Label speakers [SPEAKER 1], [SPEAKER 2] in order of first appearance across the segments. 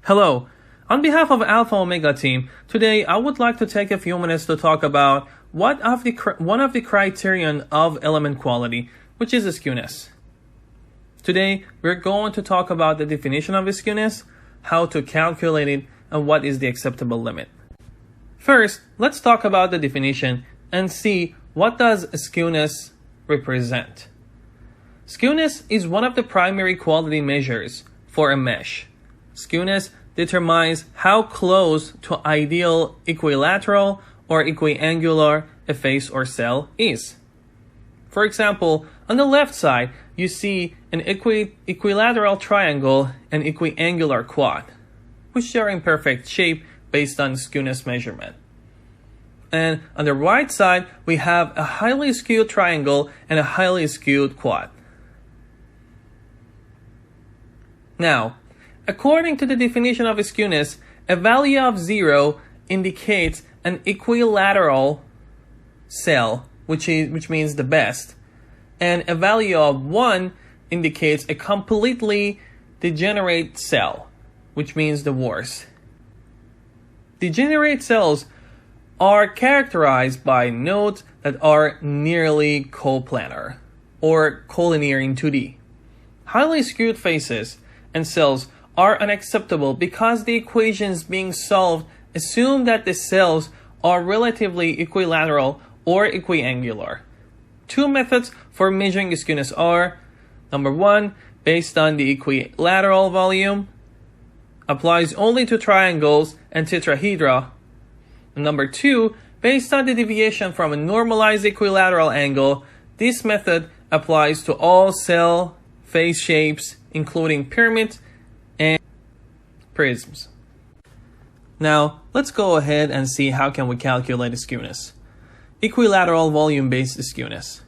[SPEAKER 1] Hello. On behalf of Alpha Omega team, today I would like to take a few minutes to talk about one of the criterion of element quality, which is skewness. Today, we're going to talk about the definition of skewness, how to calculate it, and what is the acceptable limit. First, let's talk about the definition and see what does skewness represent. Skewness is one of the primary quality measures for a mesh. Skewness determines how close to ideal equilateral or equiangular a face or cell is. For example, on the left side, you see an equilateral triangle and equiangular quad, which are in perfect shape based on skewness measurement. And on the right side, we have a highly skewed triangle and a highly skewed quad. Now, according to the definition of skewness, a value of 0 indicates an equilateral cell, which means the best, and a value of 1 indicates a completely degenerate cell, which means the worst. Degenerate cells are characterized by nodes that are nearly coplanar or collinear in 2D. Highly skewed faces and cells are unacceptable because the equations being solved assume that the cells are relatively equilateral or equiangular. Two methods for measuring skewness are: number 1, based on the equilateral volume, applies only to triangles and tetrahedra. And number 2, based on the deviation from a normalized equilateral angle, this method applies to all cell face shapes, including pyramids and prisms. Now, let's go ahead and see how can we calculate skewness. Equilateral volume-based skewness.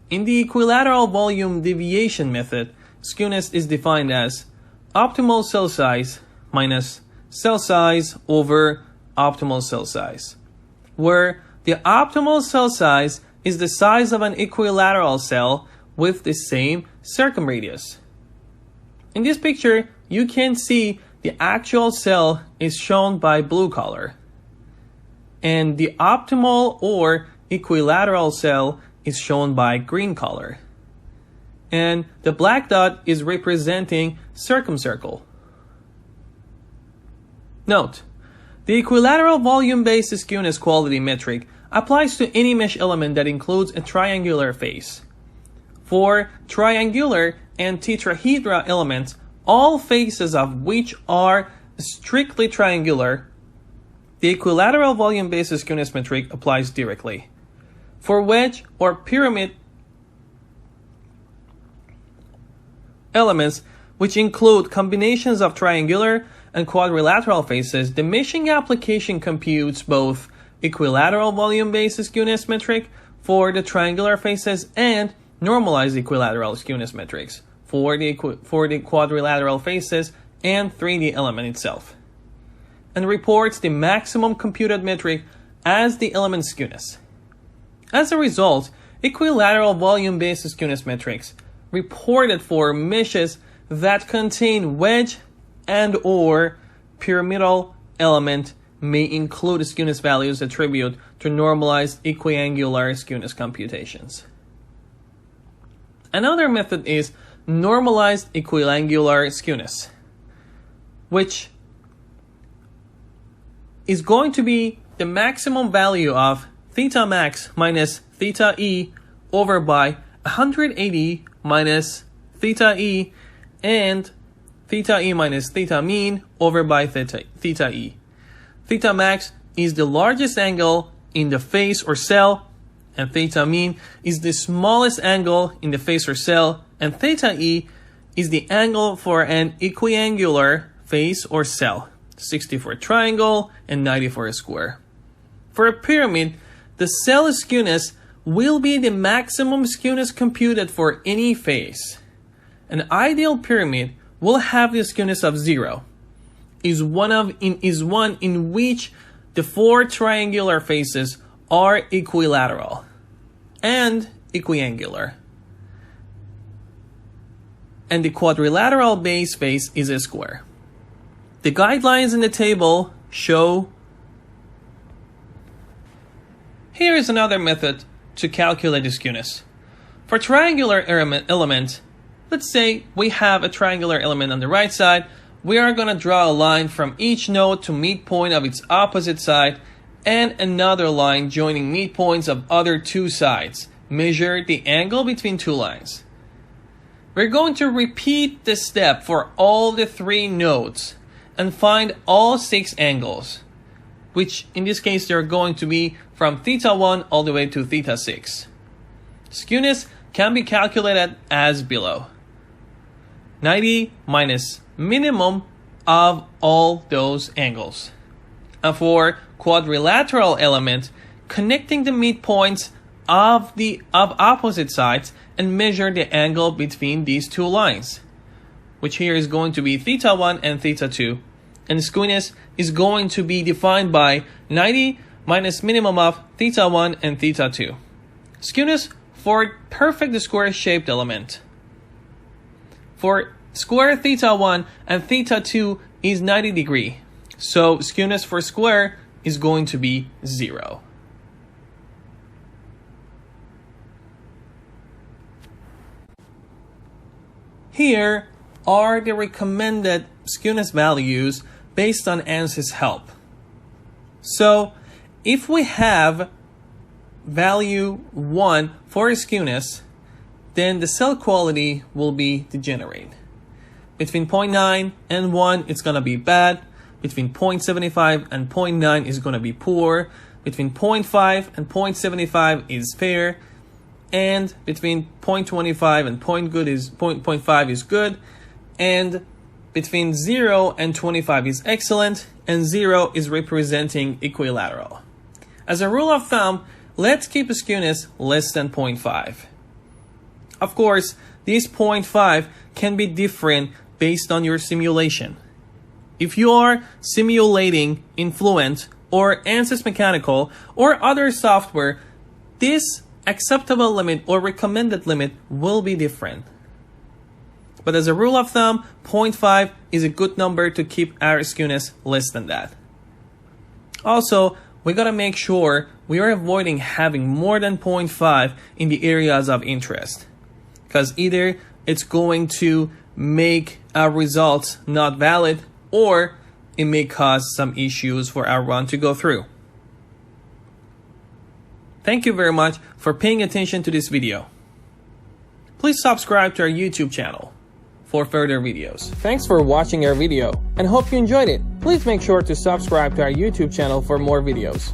[SPEAKER 1] In the equilateral volume deviation method, skewness is defined as optimal cell size minus cell size over optimal cell size, where the optimal cell size is the size of an equilateral cell with the same circumradius. In this picture, you can see the actual cell is shown by blue color, and the optimal or equilateral cell is shown by green color, and the black dot is representing circumcircle. Note, the equilateral volume-based skewness quality metric applies to any mesh element that includes a triangular face. For triangular and tetrahedra elements, all faces of which are strictly triangular, the equilateral volume-based skewness metric applies directly. For wedge or pyramid elements, which include combinations of triangular and quadrilateral faces, the meshing application computes both equilateral volume-based skewness metric for the triangular faces and normalized equilateral skewness metrics for the quadrilateral faces and 3D element itself, and reports the maximum computed metric as the element skewness. As a result, equilateral volume-based skewness metrics reported for meshes that contain wedge and or pyramidal element may include skewness values attributed to normalized equiangular skewness computations. Another method is normalized equiangular skewness, which is going to be the maximum value of theta max minus theta e over by 180 minus theta e and theta e minus theta mean over by theta e. Theta max is the largest angle in the face or cell, and theta mean is the smallest angle in the face or cell, and theta e is the angle for an equiangular face or cell, 60 for a triangle and 90 for a square. For a pyramid, the cell skewness will be the maximum skewness computed for any face. An ideal pyramid will have the skewness of 0, is one in which the 4 triangular faces are equilateral and equiangular, and the quadrilateral base face is a square. The guidelines in the table show. Here is another method to calculate the skewness. For triangular element, let's say we have a triangular element on the right side. We are going to draw a line from each node to midpoint of its opposite side and another line joining midpoints of other two sides. Measure the angle between two lines. We're going to repeat this step for all the three nodes and find all 6 angles, which in this case they're going to be from θ1 all the way to θ6. Skewness can be calculated as below. 90 minus minimum of all those angles. And for quadrilateral element, connecting the midpoints of opposite sides and measure the angle between these two lines, which here is going to be θ1 and θ2. And skewness is going to be defined by 90 minus minimum of θ1 and θ2. Skewness for perfect square-shaped element. For square θ1 and θ2 is 90 degree. So skewness for square is going to be 0. Here are the recommended skewness values based on Ansys help. So if we have value 1 for skewness, then the cell quality will be degenerate. Between 0.9 and 1, it's going to be bad. Between 0.75 and 0.9 is going to be poor. Between 0.5 and 0.75 is fair. And between 0.25 and 0.5 is good. And between 0 and 25 is excellent. And 0 is representing equilateral. As a rule of thumb, let's keep a skewness less than 0.5. Of course, this 0.5 can be different based on your simulation. If you are simulating in Fluent or Ansys Mechanical or other software, this acceptable limit or recommended limit will be different. But as a rule of thumb, 0.5 is a good number to keep our skewness less than that. Also, we gotta make sure we are avoiding having more than 0.5 in the areas of interest, because either it's going to make our results not valid or it may cause some issues for our run to go through. Thank you very much for paying attention to this video. Please subscribe to our YouTube channel for further videos. Thanks for watching our video and hope you enjoyed it. Please make sure to subscribe to our YouTube channel for more videos.